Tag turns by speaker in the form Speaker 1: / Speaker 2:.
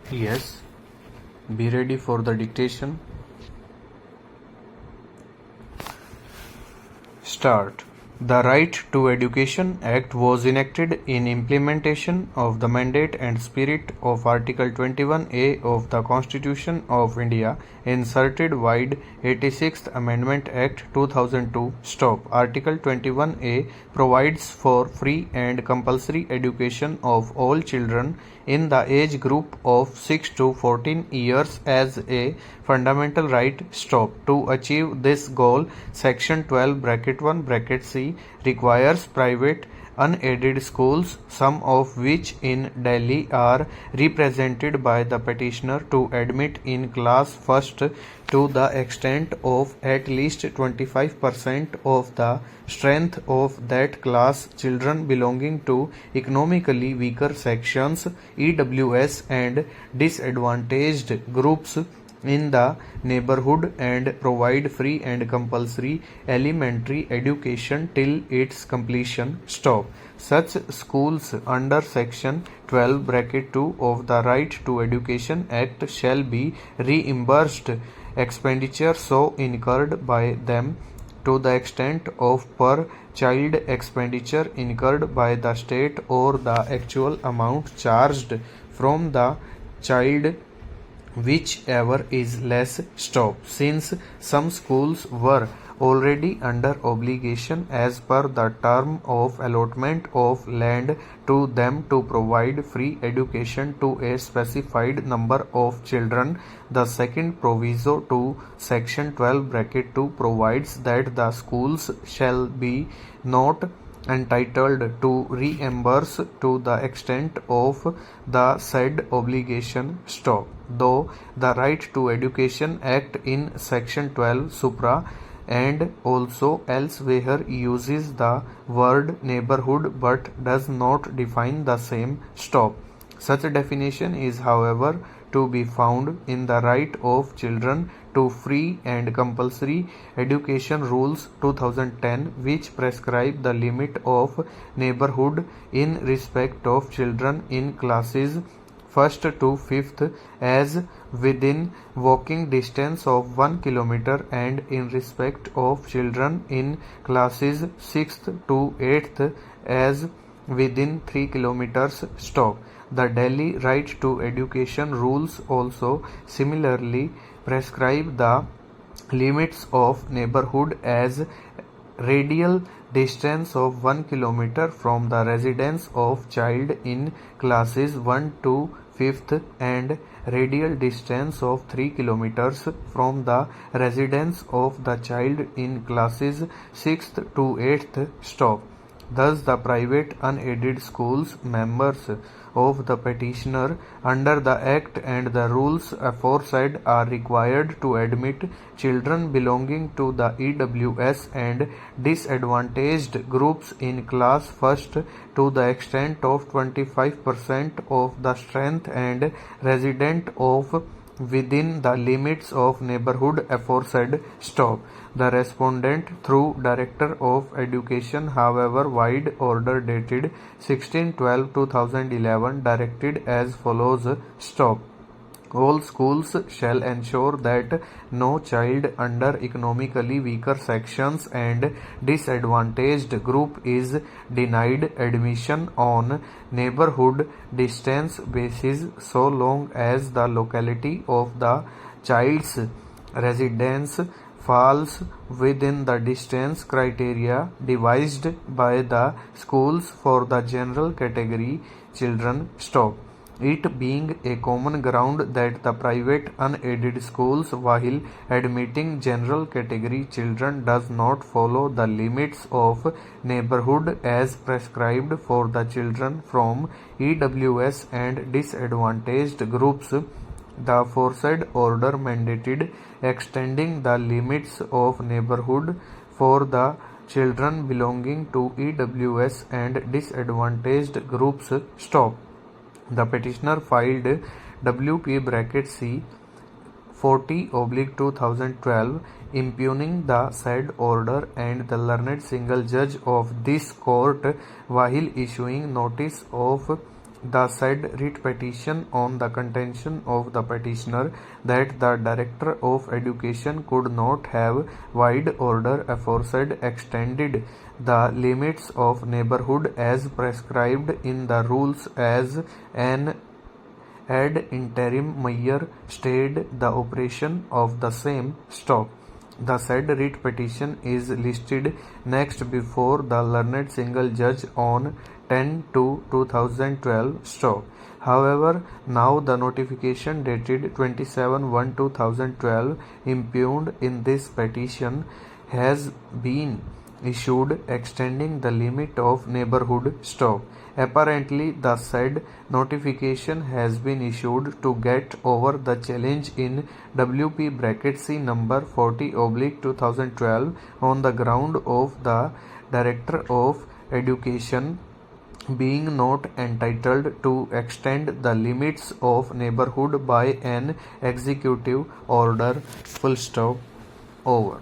Speaker 1: Yes, be ready for the dictation. Start. The Right to Education Act was enacted in implementation of the mandate and spirit of Article 21A of the Constitution of India, inserted wide 86th Amendment Act 2002. Stop. Article 21A provides for free and compulsory education of all children in the age group of 6 to 14 years as a fundamental right. Stop. To achieve this goal, Section 12 bracket 1 bracket C requires private unaided schools, some of which in Delhi are represented by the petitioner, to admit in class first to the extent of at least 25% of the strength of that class children belonging to economically weaker sections, EWS, and disadvantaged groups in the neighborhood, and provide free and compulsory elementary education till its completion. Stop. Such schools under Section 12 bracket 2 of the Right to Education Act shall be reimbursed expenditure so incurred by them to the extent of per child expenditure incurred by the state or the actual amount charged from the child, whichever is less. Stop. Since some schools were already under obligation as per the term of allotment of land to them to provide free education to a specified number of children, the second proviso to Section 12 bracket 2 provides that the schools shall be not entitled to reimburse to the extent of the said obligation. Stop. Though the Right to Education Act in Section 12 supra and also elsewhere uses the word neighborhood but does not define the same. Stop. Such a definition is, however, to be found in the Right of Children to Free and Compulsory Education Rules 2010, which prescribe the limit of neighborhood in respect of children in classes 1st to 5th as within walking distance of 1 kilometer, and in respect of children in classes 6th to 8th as within 3 kilometers. Stop. The Delhi Right to Education rules also similarly prescribe the limits of neighborhood as radial distance of 1 kilometer from the residence of child in classes 1 to 5th and radial distance of 3 kilometers from the residence of the child in classes 6th to 8th. Stop. Thus, the private unaided schools members of the petitioner under the Act and the rules aforesaid are required to admit children belonging to the EWS and disadvantaged groups in class first to the extent of 25% of the strength and resident of within the limits of neighborhood aforesaid. Stop. The respondent, through Director of Education, however, wide order dated 16/12/2011, directed as follows. Stop. All schools shall ensure that no child under economically weaker sections and disadvantaged group is denied admission on neighborhood distance basis so long as the locality of the child's residence falls within the distance criteria devised by the schools for the general category children. Stop. It being a common ground that the private unaided schools, while admitting general category children, does not follow the limits of neighborhood as prescribed for the children from EWS and disadvantaged groups, the aforesaid order mandated extending the limits of neighborhood for the children belonging to EWS and disadvantaged groups. Stop. The petitioner filed WP bracket C 40/2012 impugning the said order, and the learned single judge of this court, while issuing notice of the said writ petition on the contention of the petitioner that the Director of Education could not have wide order aforesaid extended the limits of neighborhood as prescribed in the rules as an ad interim measure stayed the operation of the same stock. The said writ petition is listed next before the learned single judge on 10/2/2012 stock. However, now the notification dated 27/1/2012 impugned in this petition has been issued extending the limit of neighborhood stock. Apparently, the said notification has been issued to get over the challenge in WP-C number 40/2012 on the ground of the Director of Education being not entitled to extend the limits of neighborhood by an executive order. Full stop. Over.